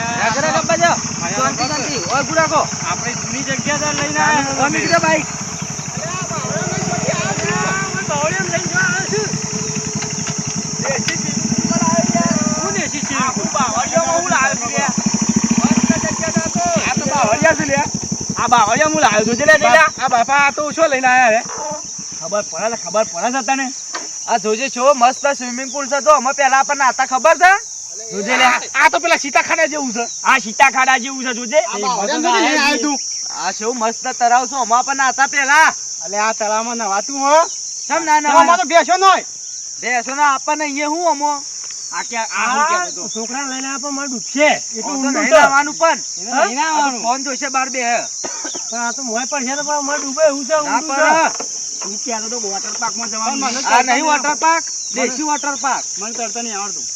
આગળ ગપ્પા જો શાંતિ શાંતિ ઓય ગુડાકો આપણે જૂની જગ્યા પર લઈને આયા અમે કીધા બાઈક અરે આ બાવળો લઈ પછી આવ્યો હું બાવળો લઈ જવા આવ્યો છું દેશી સ્વિમિંગ પુલ આવી યાર હું દેશી સ્વિમિંગ પુલ બાવળિયા હું લાવ્યો છું યાર મસ્ત જગ્યા તો આ તો બાવળિયા છે લે આ બાવળિયા હું લાવ્યો છું લે આ બાપા આ તો શું લઈને આયા રે ખબર પડે તને આ જોજે છો મસ્ત સ્વિમિંગ પુલ છે તો અમે પહેલા આપણને આતા ખબર છે જોજે લે આ તો પેલા સીતાખાડા જેવું છે આ સીતાખાડા જેવું છે જોજે આ શું મસ્ત તળાવ છે અમે આપણને આતા પહેલા અલે આ તળાવમાં નવાતું હો સમ ના ના તો બેસો નોય બેસો ના આપણને અહીંયા હું અમો આ કે આ હું કે તો છોકરા લઈને આપો માં ડૂબશે એટલું ઊંડું આવવાનું પણ નહીં આવવાનું ફોન જોશે બાર બે પણ આ તો મોય પર છે તો માં ડૂબે એવું છે ઊંડું છે તું ક્યારે તો વોટર પાર્ક માં જવાનું આ નહીં વોટર પાર્ક દેશી વોટર પાર્ક મને તરતા નહીં આવડતું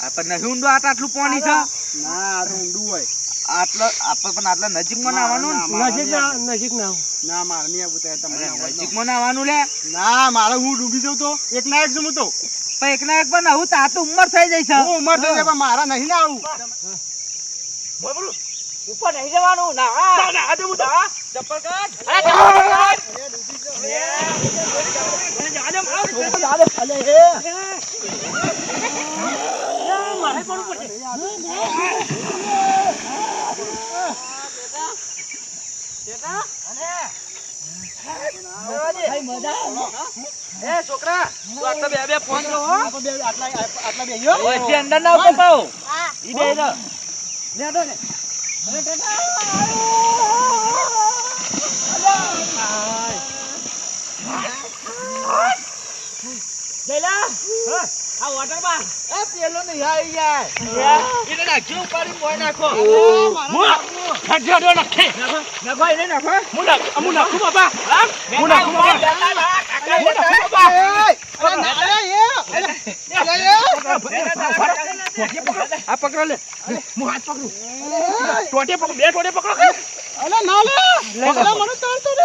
આ પણ નહીં ઊંડું આટલું પાણી છે ના આ તો ઊંડું હોય આટલો પણ આટલા નજીકમાં નાવાનું નજીક ના મારે નહીં આવું તમને નજીકમાં નાવાનું લે ના મારે હું ડૂબી જાઉં તો એક ના એક જમું તો પણ એક ના એક પણ આવું તો આ તો ઉંમર થઈ જાય છે હું ઉંમર થઈ જાય પણ મારા નહીં ના આવું બોલ ઉપર નહીં જવાનું ના ના આ જમું તો ચપ્પલ કાઢ છોકરા બે ફોન જો આટલા બેહ્યો ઓય અંદર ના આવતો પાઉ ઈ બે લે દો ને જયલા આ વોટર પાર્ક એ પેલો નહીં આવી જાય એને નાખ્યો ઉપર મોય નાખો ખડજો નાખે નાખો એને નાખો હું નાખું બાબા હું નાખું બાબા આ પકડો લે હું હાથ પકડું ટોટે પકડ બે ટોટે પકડો અલે ના લે પકડો મને તરતો રે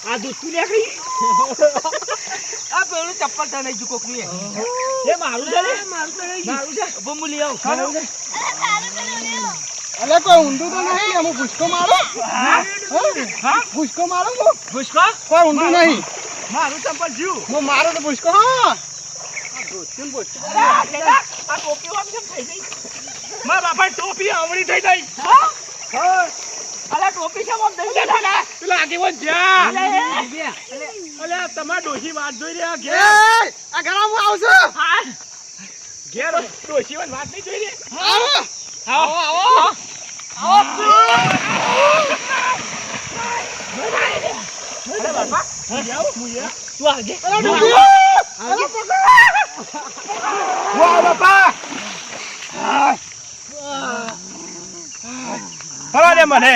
આ દૂધ લે ગઈ આ પેલું ચપ્પલ તો નહીં જુકો એ મારું છે રે મારું છે બમ્બુ લઈ આવ અલે કોઈ ઊંધું તો નહીં હું ભૂસકો મારો હા ભૂસકો મારો હું ભૂસકો કોઈ ઊંધું નહીં મારું ચપ્પલ જીવ હું મારો તો ભૂસકો હા આ ટોપી આમ કેમ થઈ ગઈ મારા બાપા ટોપી આવડી થઈ ગઈ હા અલે ટોપી છે મમ દઈ દે ને પેલા આગેવન જા અલે તમાર ડોશી વાત જોઈ રહ્યા ઘેર આ ઘણા હું આવશું હા ઘેર ડોશી વાત નહીં જોઈ રે આવો આવો આવો અરે બાપા જાવ મુયા તું આગે અરે વાહ બાપા ફરા દે મને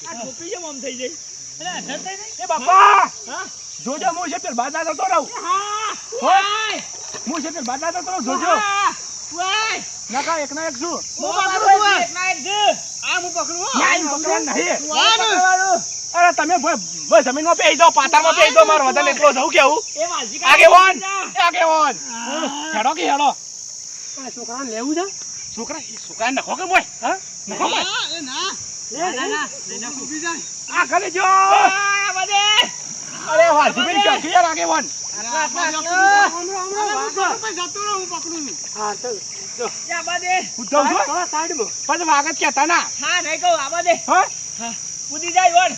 આ ટોપી જેમ આમ થઈ જાય અરે અસર થઈ નહીં એ બાપા હા જોજો હું છે પેલ બાદા જતો રહું હા ઓય હું છે પેલ બાદા જતો રહું જોજો ઓય નકા એક ના એક છું હું પકડું એક ના એક છે આ હું પકડું નહીં પકડવાનું નહીં અરે તમે બસ જમીનમાં બેહી જાઓ પાતાળમાં બેહી જાઓ મારો વધારે એટલો જવું કેવું એ વાજી આગેવાન હેડો કે હેડો આ છોકરાને લેવું છે છોકરા નખો કે મોય હા નખો મોય એ ના ના ઉભી જાય આ ખાલી જો આ બધે અરે વાજી બેન કે યાર આગેવાન જતો રહું હું પકડું નહીં હા ચાલ જો યા બધે ઉઠો છો સાઈડમાં પછી વાગત કેતા ના હા નહીં કહું આ બધે હા કૂદી જાય વણ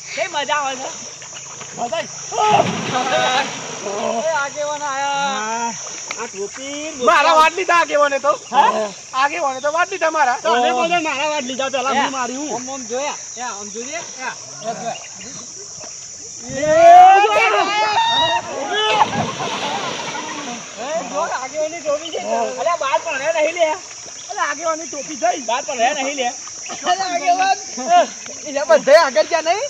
કે મજા આવે છે મજા એ આગેવાન આયા આ ટોપી મારા વાડ લીધા આગેવાને તો આગેવાને તો વાડ લીધા મારા તમે બોલે મારા વાડ લીધા પેલા હું મારી હું ઓમ જોયા યા ઓમ જોઈએ યા એ જો આગેવાની ટોપી છે અલ્યા બાર પણ હે નહીં લે અલ્યા આગેવાની ટોપી જઈ બાર પણ હે નહીં લે અલ્યા આગેવાન એ બધે આગળ ક્યાં નહીં